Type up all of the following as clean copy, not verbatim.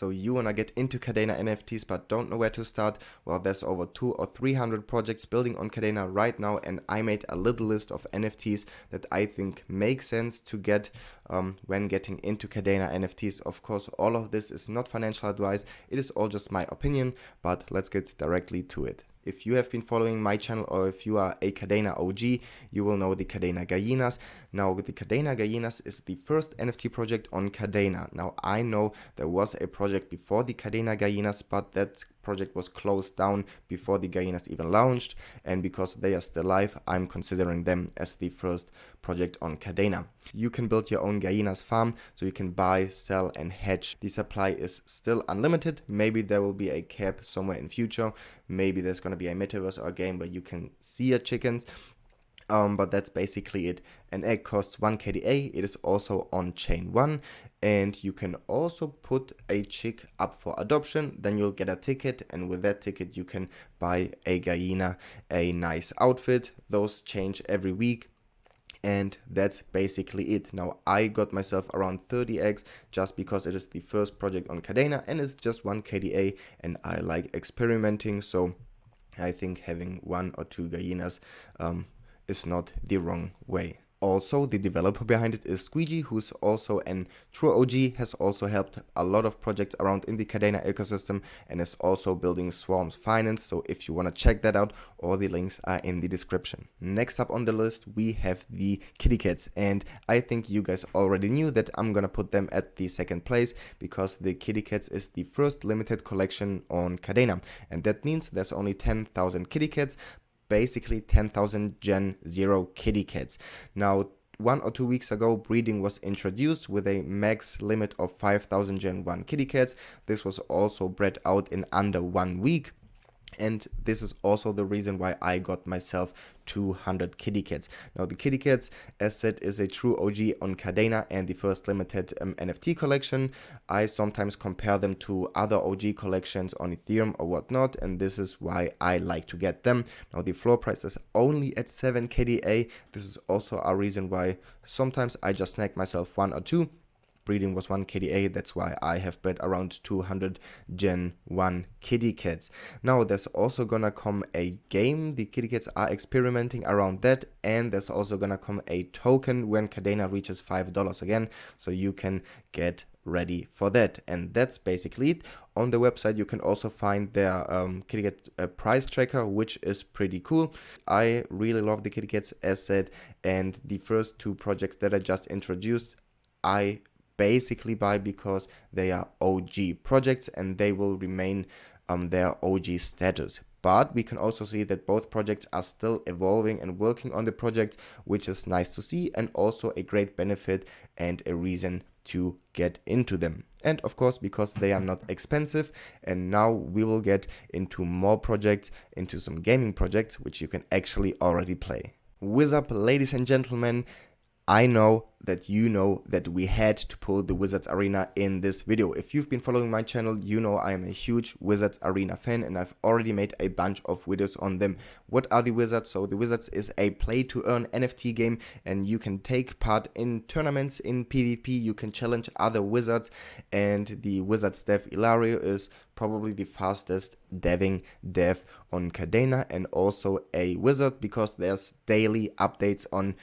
So you wanna get into Kadena NFTs but don't know where to start? Well, there's over 200 or 300 projects building on Kadena right now, and I made a little list of NFTs that I think make sense to get when getting into Kadena NFTs. Of course, all of this is not financial advice, it is all just my opinion, but let's get directly to it. If you have been following my channel, or if you are a Kadena OG, you will know the Kadena Gallinas. Now, the Kadena Gallinas is the first NFT project on Kadena. Now, I know there was a project before the Kadena Gallinas, but that project was closed down before the Gallinas even launched, and because they are still live, I'm considering them as the first project on Kadena. You can build your own Gallinas farm, so you can buy, sell and hatch. The supply is still unlimited. Maybe there will be a cap somewhere in future. Maybe there's going to be a metaverse or a game where you can see your chickens. But that's basically it. An egg costs 1 KDA. It is also on chain 1, and you can also put a chick up for adoption. Then you'll get a ticket, and with that ticket you can buy a gallina, a nice outfit. Those change every week. And that's basically it. Now, I got myself around 30 eggs just because it is the first project on Kadena and it's just 1 KDA, and I like experimenting, so I think having 1 or 2 gallinas is not the wrong way. Also, the developer behind it is Squeegee, who's also a true OG, has also helped a lot of projects around in the Kadena ecosystem, and is also building Swarm's Finance. So if you want to check that out, all the links are in the description. Next up on the list, we have the KittyKads, and I think you guys already knew that I'm gonna put them at the second place because the KittyKads is the first limited collection on Kadena, and that means there's only 10,000 KittyKads. Basically 10,000 Gen 0 KittyKads. Now, 1 or 2 weeks ago, breeding was introduced with a max limit of 5,000 Gen 1 KittyKads. This was also bred out in under 1 week. And this is also the reason why I got myself 200 KittyKads. Now, the KittyKads, as said, is a true OG on Kadena and the first limited NFT collection. I sometimes compare them to other OG collections on Ethereum or whatnot, and this is why I like to get them. Now, the floor price is only at 7 KDA. This is also a reason why sometimes I just snag myself 1 or 2. Breeding was 1 KDA, that's why I have bred around 200 Gen 1 KittyKads. Now, there's also gonna come a game. The KittyKads are experimenting around that, and there's also gonna come a token when Kadena reaches $5 again, so you can get ready for that. And that's basically it. On the website you can also find their KittyKat price tracker, which is pretty cool. I really love the KittyKads, as said, and the first 2 projects that I just introduced, I basically buy because they are OG projects and they will remain their OG status. But we can also see that both projects are still evolving and working on the projects, which is nice to see, and also a great benefit and a reason to get into them. And of course, because they are not expensive. And now we will get into more projects, into some gaming projects, which you can actually already play. Whiz up, ladies and gentlemen. I know that we had to pull the Wizards Arena in this video. If you've been following my channel, you know I am a huge Wizards Arena fan, and I've already made a bunch of videos on them. What are the Wizards? So the Wizards is a play to earn NFT game, and you can take part in tournaments in PvP. You can challenge other Wizards, and the Wizards dev Ilario is probably the fastest dev on Kadena, and also a wizard because there's daily updates on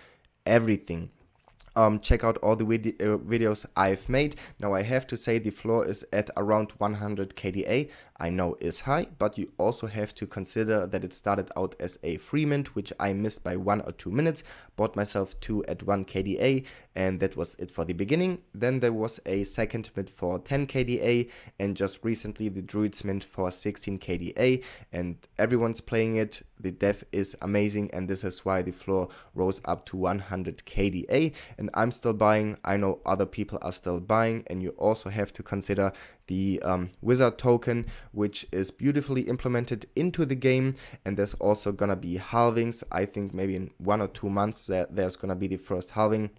everything. Check out all the videos I've made. Now, I have to say the floor is at around 100 KDA. I know is high, but you also have to consider that it started out as a free mint, which I missed by 1 or 2 minutes. Bought myself 2 at 1 KDA, and that was it for the beginning. Then there was a second mint for 10 KDA, and just recently the Druids mint for 16 KDA, and everyone's playing it. The dev is amazing, and this is why the floor rose up to 100 KDA, and I'm still buying. I know other people are still buying, and you also have to consider the wizard token, which is beautifully implemented into the game, and there's also gonna be halvings. I think maybe in 1 or 2 months there's gonna be the first halving,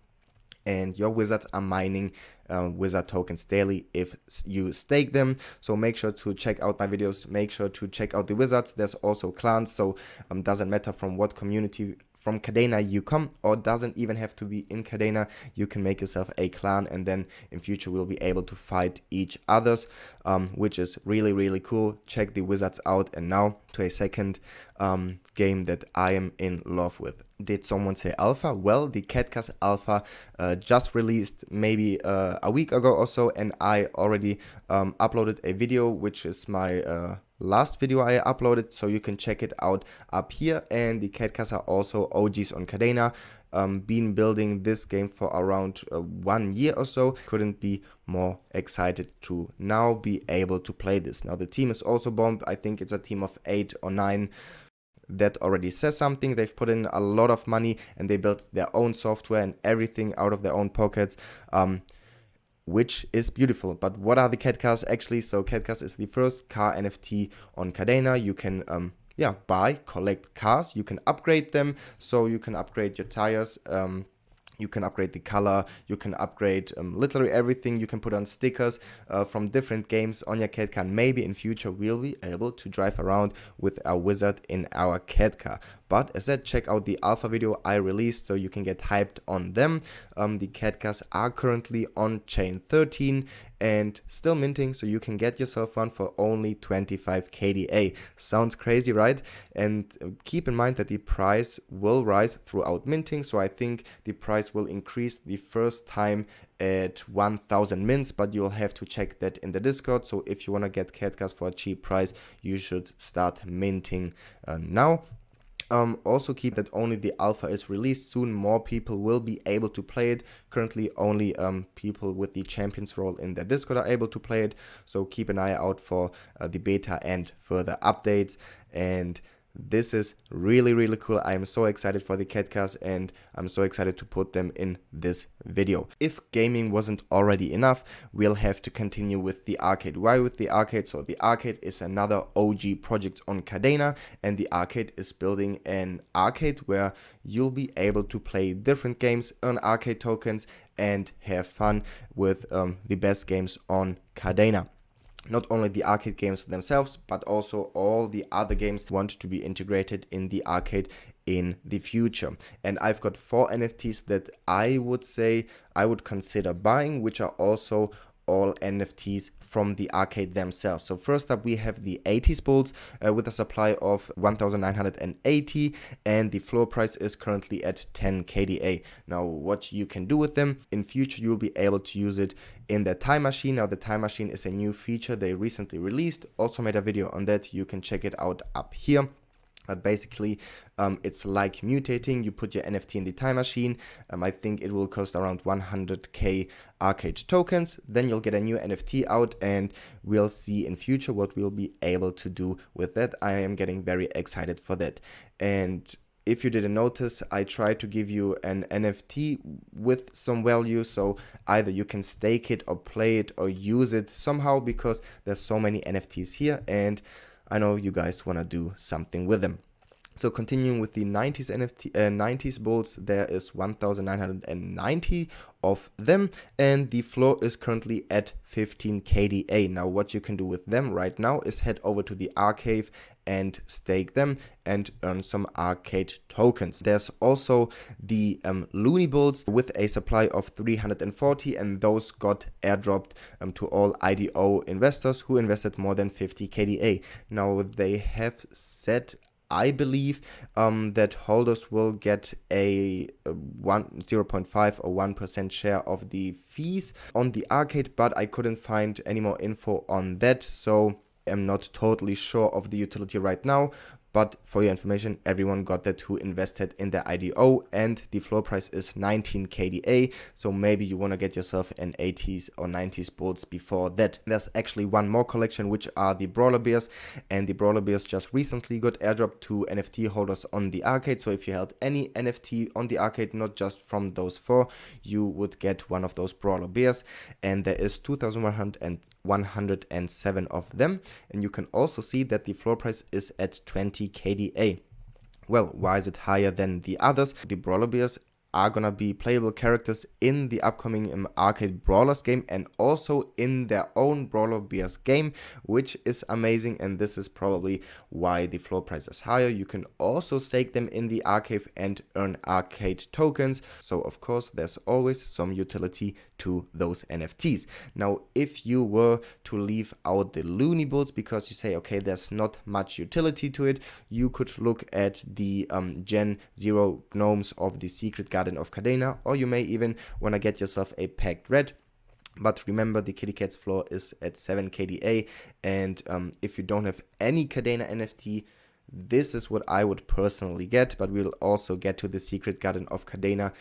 and your wizards are mining wizard tokens daily if you stake them. So make sure to check out my videos, make sure to check out the wizards. There's also clans, so doesn't matter from what community from Kadena you come, or doesn't even have to be in Kadena. You can make yourself a clan, and then in future we'll be able to fight each others, which is really cool. Check the wizards out. And now to a second game that I am in love with. Did someone say alpha? Well, the KadCars alpha just released maybe a week ago or so, and I already uploaded a video, which is my last video I uploaded, so you can check it out up here. And the KadCars are also OGs on Kadena. Been building this game for around 1 year or so. Couldn't be more excited to now be able to play this. Now the team is also bombed. I think it's a team of 8 or 9. That already says something. They've put in a lot of money, and they built their own software and everything out of their own pockets, which is beautiful. But what are the KadCars actually? So KadCars is the first car NFT on Kadena. You can collect cars, you can upgrade them, so you can upgrade your tires, you can upgrade the color, you can upgrade literally everything. You can put on stickers from different games on your KadCar. Maybe in future we'll be able to drive around with our wizard in our KadCar. But as said, check out the alpha video I released so you can get hyped on them. The KadCars are currently on chain 13 and still minting, so you can get yourself one for only 25 KDA. Sounds crazy, right? And keep in mind that the price will rise throughout minting, so I think the price will increase the first time at 1000 mints, but you'll have to check that in the Discord. So if you want to get KadCars for a cheap price, you should start minting now. Also keep that only the alpha is released soon. More people will be able to play it. Currently only people with the champions role in their Discord are able to play it, so keep an eye out for the beta and further updates. And this is really cool. I am so excited for the KadCars, and I'm so excited to put them in this video. If gaming wasn't already enough, we'll have to continue with the Arkade. Why with the Arkade? So the Arkade is another OG project on Kadena, and the Arkade is building an arcade where you'll be able to play different games, earn Arkade tokens, and have fun with the best games on Kadena. Not only the Arkade games themselves, but also all the other games want to be integrated in the Arkade in the future. And I've got 4 NFTs that I would say I would consider buying, which are also all NFTs from the Arkade themselves. So first up we have the 80s bulls with a supply of 1980, and the floor price is currently at 10 KDA. Now what you can do with them in future, you'll be able to use it in the time machine. Now the time machine is a new feature they recently released. Also made a video on that. You can check it out up here. But basically, it's like mutating. You put your NFT in the time machine. I think it will cost around 100k Arkade tokens. Then you'll get a new NFT out, and we'll see in future what we'll be able to do with that. I am getting very excited for that. And if you didn't notice, I tried to give you an NFT with some value, so either you can stake it or play it or use it somehow, because there's so many NFTs here, and I know you guys want to do something with them. So continuing with the 90s NFT, 90s bulls, there is 1990 of them, and the floor is currently at 15 KDA. Now what you can do with them right now is head over to the Arcade and stake them and earn some Arkade tokens. There's also the Looney Bulls with a supply of 340, and those got airdropped to all IDO investors who invested more than 50 KDA. Now they have said, I believe, that holders will get a 0.5 or 1% share of the fees on the Arkade, but I couldn't find any more info on that, so I'm not totally sure of the utility right now. But for your information, everyone got that who invested in the IDO, and the floor price is 19 KDA, so maybe you want to get yourself an 80s or 90s bulls before that. There's actually one more collection, which are the Brawler Bears, and the Brawler Bears just recently got airdropped to NFT holders on the Arkade. So if you held any NFT on the Arkade, not just from those 4, you would get one of those Brawler Bears, and there is 2,107 of them, and you can also see that the floor price is at 20 KDA. Well, why is it higher than the others? The Brawler Bears are gonna be playable characters in the upcoming Arcade Brawlers game and also in their own Brawler Bears game, which is amazing, and this is probably why the floor price is higher. You can also stake them in the Arcade and earn Arcade tokens, so of course there's always some utility to those NFTs. Now, if you were to leave out the Looney Bulls because you say, okay, there's not much utility to it, you could look at the Gen 0 gnomes of the Secret Garden of Kadena, or you may even want to get yourself a packed red. But remember, the KittyKads floor is at 7 KDA, and if you don't have any Kadena NFT, this is what I would personally get, but we'll also get to the Secret Garden of Kadena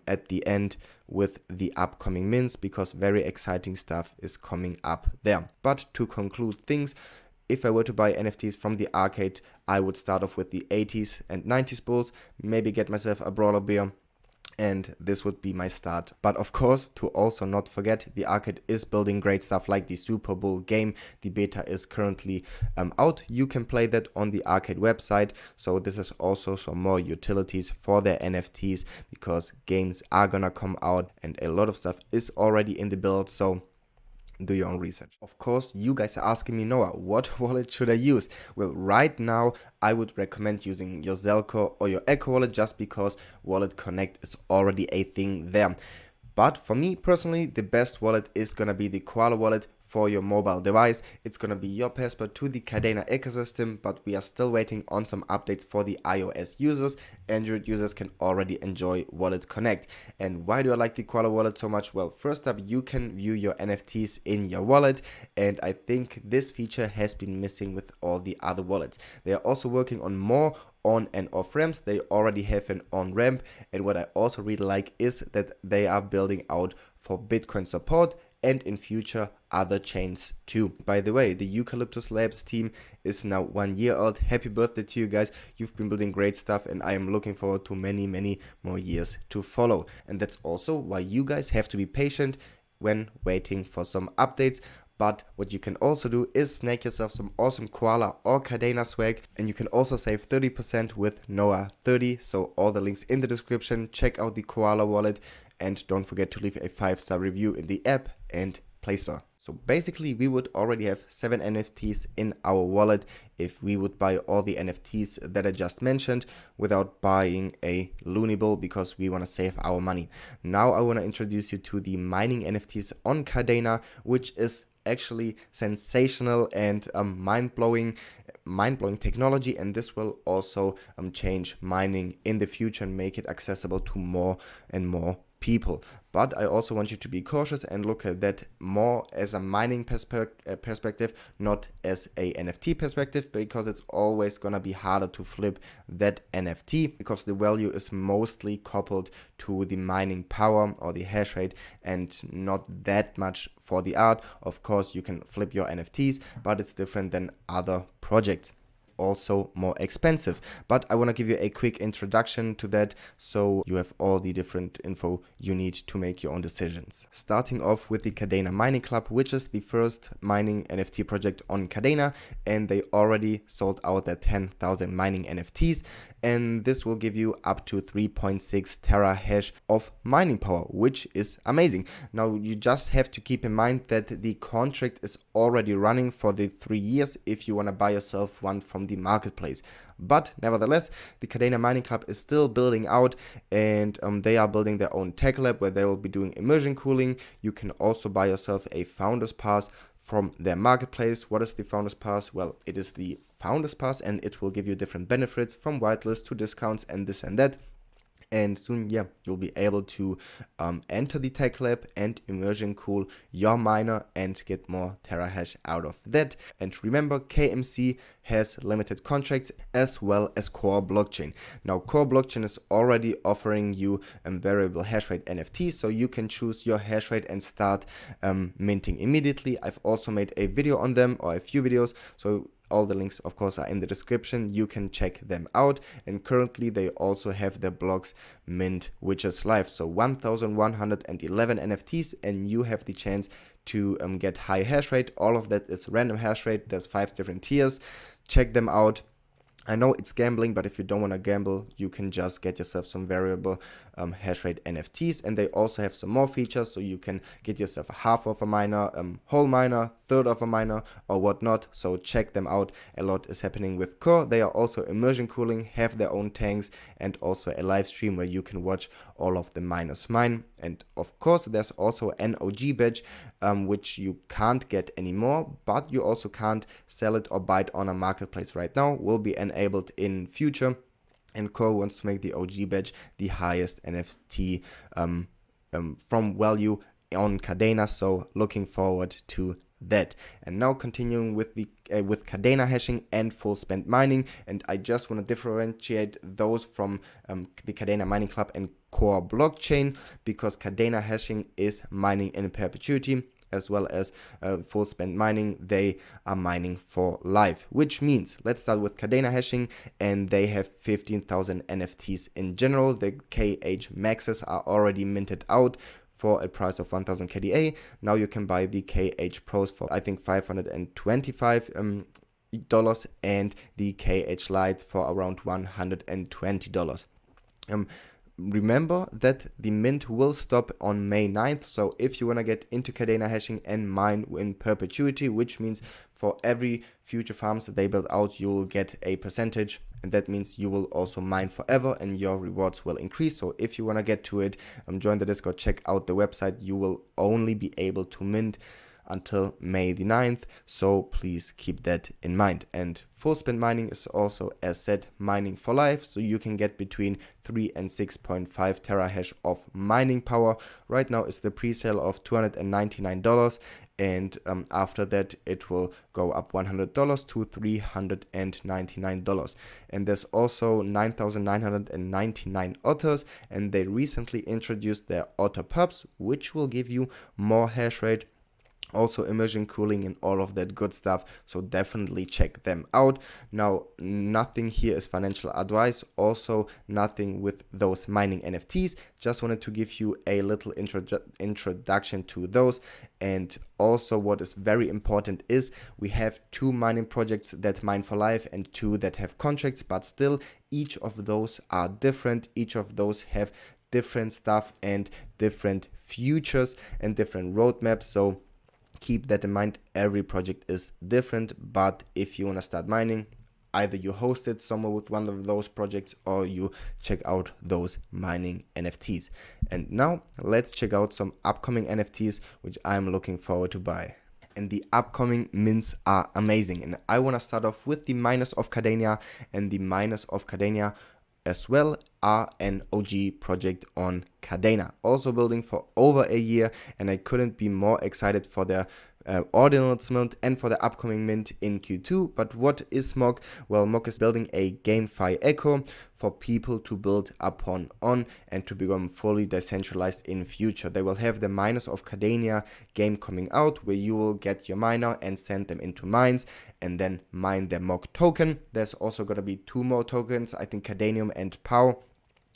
at the end with the upcoming mints, because very exciting stuff is coming up there. But to conclude things, if I were to buy NFTs from the Arcade, I would start off with the 80s and 90s bulls, maybe get myself a Brawler Bear, and this would be my start. But of course, to also not forget, the Arcade is building great stuff like the Super Bowl game. The beta is currently out. You can play that on the Arcade website. So this is also some more utilities for their NFTs, because games are gonna come out and a lot of stuff is already in the build. So do your own research. Of course, you guys are asking me, Noah, what wallet should I use? Well, right now, I would recommend using your Zelko or your eckoWallet, just because Wallet Connect is already a thing there. But for me personally, the best wallet is gonna be the Koala Wallet for your mobile device. It's gonna be your passport to the Kadena ecosystem, but we are still waiting on some updates for the iOS users. Android users can already enjoy Wallet Connect. And why do I like the Koala Wallet so much? Well, first up, you can view your NFTs in your wallet, and I think this feature has been missing with all the other wallets. They are also working on more on and off ramps. They already have an on ramp, and what I also really like is that they are building out for Bitcoin support and in future other chains too. By the way, the Eucalyptus Labs team is now 1 year old. Happy birthday to you guys. You've been building great stuff, and I am looking forward to many more years to follow. And that's also why you guys have to be patient when waiting for some updates. But what you can also do is snag yourself some awesome Koala or Kadena swag, and you can also save 30% with Noah30. So all the links in the description. Check out the Koala Wallet, and don't forget to leave a 5-star review in the app and Play Store. So basically, we would already have 7 NFTs in our wallet if we would buy all the NFTs that I just mentioned without buying a Looney Bull, because we want to save our money. Now I want to introduce you to the mining NFTs on Kadena, which is actually sensational and mind-blowing technology, and this will also change mining in the future and make it accessible to more and more people. But I also want you to be cautious and look at that more as a mining perspective, not as a NFT perspective, because it's always gonna be harder to flip that NFT, because the value is mostly coupled to the mining power or the hash rate and not that much for the art. Of course, you can flip your NFTs, but it's different than other projects. Also more expensive, but I want to give you a quick introduction to that so you have all the different info you need to make your own decisions. Starting off with the Kadena Mining Club, which is the first mining NFT project on Kadena, and they already sold out their 10,000 mining NFTs, and this will give you up to 3.6 terahash of mining power, which is amazing. Now you just have to keep in mind that the contract is already running for the 3 years if you want to buy yourself one from the marketplace. But nevertheless, the Kadena Mining Club is still building out, and they are building their own tech lab where they will be doing immersion cooling. You can also buy yourself a Founders Pass from their marketplace. What is the Founders Pass? Well, it is the Founders Pass, and it will give you different benefits from whitelist to discounts and this and that. And soon, you'll be able to enter the tech lab and immersion cool your miner and get more terahash out of that. And remember, KMC has limited contracts as well as KorBlockchain. Now, KorBlockchain is already offering you a variable hash rate NFT, so you can choose your hash rate and start minting immediately. I've also made a video on them, or a few videos, so all the links, of course, are in the description. You can check them out. And currently, they also have their blocks mint, which is live. So 1,111 NFTs, and you have the chance to get high hash rate. All of that is random hash rate. There's 5 different tiers. Check them out. I know it's gambling, but if you don't want to gamble, you can just get yourself some variable hash rate NFTs. And they also have some more features, so you can get yourself a half of a miner, whole miner, third of a miner, or whatnot. So check them out. A lot is happening with Core. They are also immersion cooling, have their own tanks, and also a live stream where you can watch all of the miners mine. And of course, there's also an OG badge, which you can't get anymore, but you also can't sell it or buy it on a marketplace right now. Will be enabled in future. And Core wants to make the OG badge the highest NFT from value on Kadena. So looking forward to that. And now continuing with the with KadenaHashing and FullSpendMining, and I just want to differentiate those from the Kadena Mining Club and KorBlockchain, because KadenaHashing is mining in perpetuity, as well as FullSpendMining, they are mining for life, which means let's start with KadenaHashing, and they have 15,000 NFTs in general. The KH maxes are already minted out for a price of 1000 KDA. Now you can buy the KH Pros for I think $525 dollars, and the KH Lights for around $120. Remember that the mint will stop on May 9th, so if you want to get into KadenaHashing and mine in perpetuity, which means for every future farms that they build out, you will get a percentage, and that means you will also mine forever and your rewards will increase. So if you want to get to it, join the Discord, check out the website. You will only be able to mint until May the 9th, so please keep that in mind. And FullSpendMining is also, as said, mining for life, so you can get between 3 and 6.5 terahash of mining power. Right now is the pre-sale of $299, and after that it will go up $100 to $399. And there's also 9,999 otters, and they recently introduced their otter pubs, which will give you more hash rate, also immersion cooling and all of that good stuff, so definitely check them out. Now, nothing here is financial advice, also nothing with those mining NFTs. Just wanted to give you a little introduction to those. And also what is very important is we have 2 mining projects that mine for life and 2 that have contracts, but still each of those are different. Each of those have different stuff and different futures and different roadmaps, so keep that in mind. Every project is different, but if you want to start mining, either you host it somewhere with one of those projects or you check out those mining NFTs. And now let's check out some upcoming NFTs which I'm looking forward to buy. And the upcoming mints are amazing, and I want to start off with the MinersofKadenia. And the MinersofKadenia as well are an OG project on Kadena, also building for over a year, and I couldn't be more excited for their ordinals mint and for the upcoming mint in Q2. But what is Mock? Well, Mock is building a GameFi echo for people to build upon and to become fully decentralized in future. They will have the MinersofKadenia game coming out, where you will get your miner and send them into mines and then mine their Mock token. There's also going to be 2 more tokens, I think Cadenium and POW,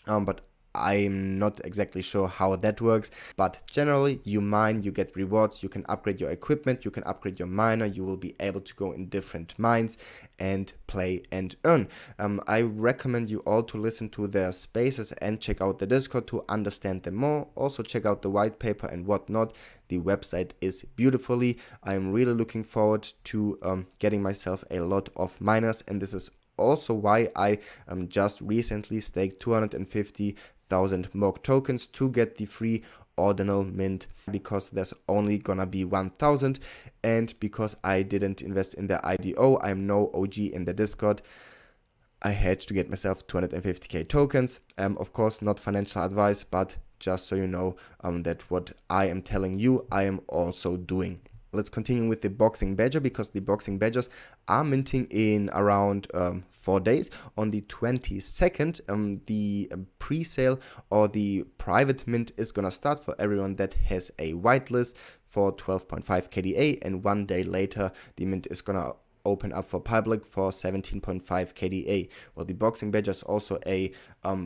but I'm not exactly sure how that works. But generally, you mine, you get rewards, you can upgrade your equipment, you can upgrade your miner, you will be able to go in different mines and play and earn. I recommend you all to listen to their spaces and check out the Discord to understand them more. Also check out the white paper and whatnot. The website is beautifully. I'm really looking forward to getting myself a lot of miners, and this is also why I just recently staked 250,000 Mock tokens to get the free ordinal mint, because there's only gonna be 1,000, and because I didn't invest in the IDO, I'm no OG in the Discord, I had to get myself 250k tokens. Of course, not financial advice, but just so you know that what I am telling you, I am also doing. Let's continue with the Boxing Badger, because the Boxing Badgers are minting in around 4 days. On the 22nd, the pre-sale or the private mint is gonna start for everyone that has a whitelist for 12.5 KDA, and 1 day later the mint is gonna open up for public for 17.5 KDA. Well, the Boxing Badger is also a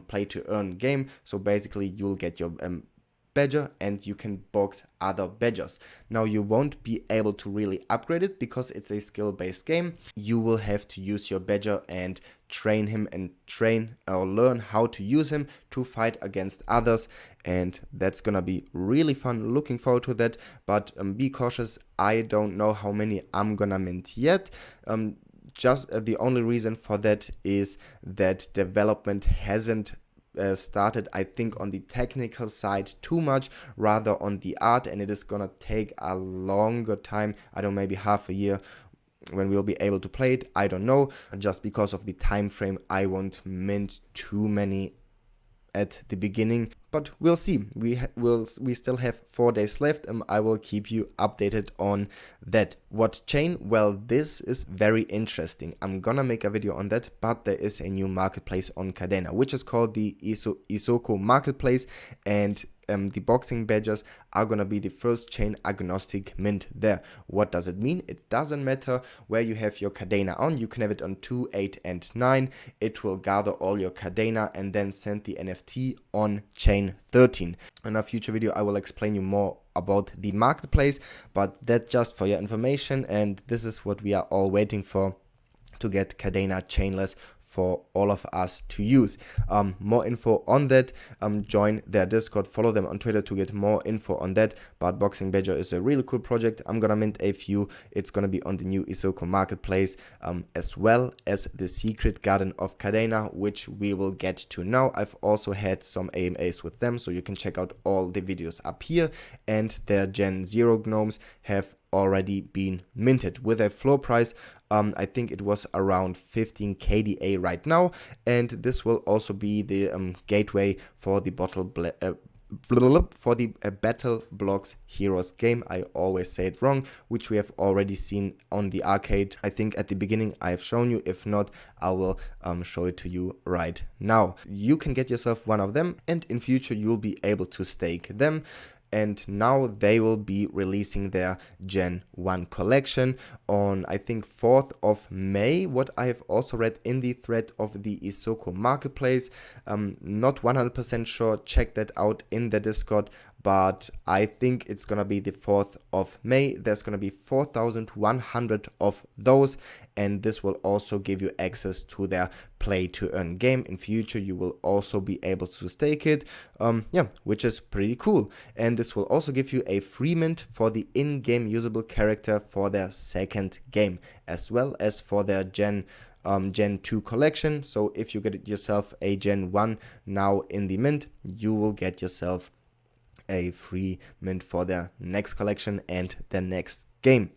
play to earn game, so basically you'll get your badger and you can box other badgers. Now you won't be able to really upgrade it because it's a skill-based game. You will have to use your badger and train him and train or learn how to use him to fight against others, and that's gonna be really fun. Looking forward to that, but be cautious. I don't know how many I'm gonna mint yet. Just the only reason for that is that development hasn't started, I think, on the technical side too much, rather on the art, and it is gonna take a longer time. I don't know, maybe half a year when we'll be able to play it. I don't know. Just because of the time frame, I won't mint too many at the beginning, but we'll see. We still have 4 days left, and I will keep you updated on that. What chain? Well, this is very interesting. I'm gonna make a video on that, but there is a new marketplace on Kadena, which is called the Isoko marketplace, and the boxing badges are gonna be the first chain agnostic mint there. What does it mean? It doesn't matter where you have your Kadena on. You can have it on 2, 8, and 9. It will gather all your Kadena and then send the NFT on chain 13. In a future video, I will explain you more about the marketplace, but that's just for your information, and this is what we are all waiting for, to get Kadena chainless for all of us to use. More info on that, join their Discord, follow them on Twitter to get more info on that. But Boxing Badger is a really cool project. I'm gonna mint a few. It's gonna be on the new Isoko marketplace, as well as the secret garden of Kadena, which we will get to now. I've also had some AMAs with them, so you can check out all the videos up here, and their Gen 0 gnomes have already been minted with a floor price. I think it was around 15 KDA right now, and this will also be the gateway for the Battle Blocks Heroes game. I always say it wrong, which we have already seen on the arcade. I think at the beginning I've shown you. If not, I will show it to you right now. You can get yourself one of them, and in future you'll be able to stake them. And now they will be releasing their Gen 1 collection on, I think, 4th of May, what I have also read in the thread of the Isoko marketplace. Not 100% sure, check that out in the Discord, but I think it's gonna be the 4th of May. There's gonna be 4,100 of those, and this will also give you access to their play to earn game. In future you will also be able to stake it, which is pretty cool. And this will also give you a free mint for the in-game usable character for their second game, as well as for their Gen 2 collection. So if you get yourself a Gen 1 now in the mint, you will get yourself a free mint for their next collection and the next game.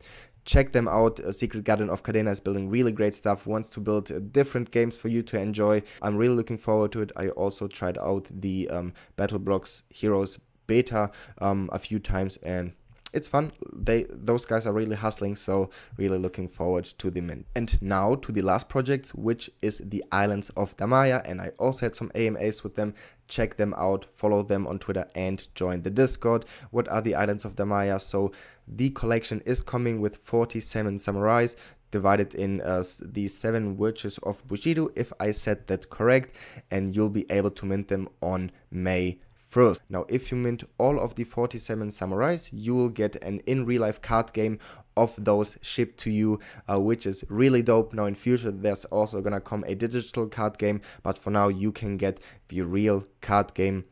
Check them out. Secret Garden of Kadena is building really great stuff, wants to build different games for you to enjoy. I'm really looking forward to it. I also tried out the Battle Blocks Heroes beta a few times, and it's fun. Those guys are really hustling, so really looking forward to the mint. And now to the last project, which is the Islands of Damaya, and I also had some AMAs with them. Check them out, follow them on Twitter, and join the Discord. What are the Islands of Damaya? So the collection is coming with 47 samurais, divided in the 7 virtues of Bushido, if I said that correct, and you'll be able to mint them on May 1st. Now, if you mint all of the 47 samurais, you will get an in real life card game of those shipped to you, which is really dope. Now in future there's also gonna come a digital card game, but for now you can get the real card game,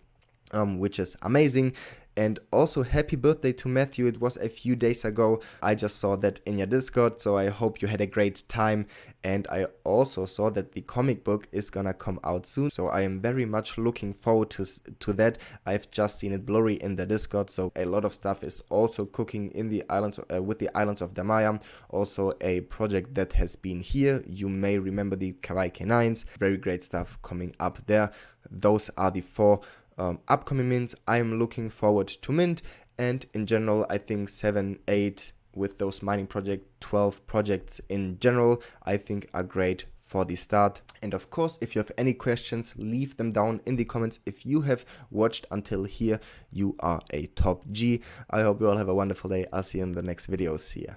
which is amazing. And also happy birthday to Matthew. It was a few days ago. I just saw that in your Discord, so I hope you had a great time. And I also saw that the comic book is gonna come out soon, so I am very much looking forward to that. I've just seen it blurry in the Discord, so a lot of stuff is also cooking in the islands with the Islands of Damaya. Also a project that has been here. You may remember the Kawaii K9s. Very great stuff coming up there. Those are the 4 upcoming mints I'm looking forward to mint. And in general, I think 7, 8 with those mining project, 12 projects in general, I think are great for the start. And of course, if you have any questions, leave them down in the comments. If you have watched until here, you are a top G. I hope you all have a wonderful day. I'll see you in the next video. See ya.